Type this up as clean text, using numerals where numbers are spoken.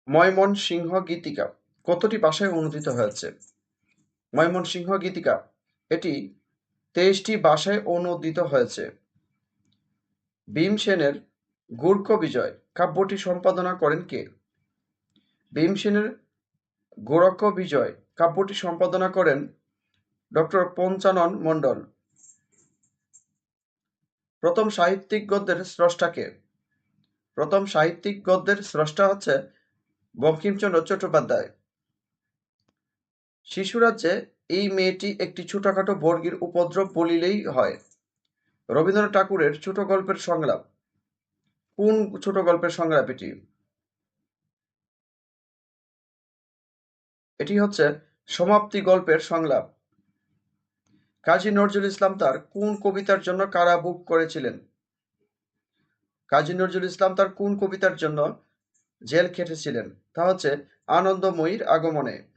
ময়মনসিংহ গীতিকা কতটি ভাষায় অনূদিত হয়েছে? ময়মনসিংহ গীতিকা এটি 23টি ভাষায় অনূদিত হয়েছে। ভীমসেনের গুর্খ বিজয় কাব্যটি সম্পাদনা করেন কে? ভীমসেনের গোরক্ষ বিজয় কাব্যটি সম্পাদনা করেন ডক্টর পঞ্চানন মণ্ডল। প্রথম সাহিত্যিক গদ্যের স্রষ্টা কে? প্রথম সাহিত্যিক গদ্যের স্রষ্টা হচ্ছে বঙ্কিমচন্দ্র চট্টোপাধ্যায়। শিশুরাজ্যে এই মেয়েটি একটি ছোটখাটো বর্গীর উপদ্রব বলিলেই হয়। রবীন্দ্রনাথ ঠাকুরের ছোট গল্পের সংলাপ কোন ছোট গল্পের সংলাপ এটি? এটি হচ্ছে সমাপ্তি গল্পের সংলাপ। কাজী নজরুল ইসলাম তার কোন কবিতার জন্য কারাভোগ করেছিলেন? কাজী নজরুল ইসলাম তার কোন কবিতার জন্য জেল খেটেছিলেন? তা হচ্ছে আনন্দময়ীর আগমনে।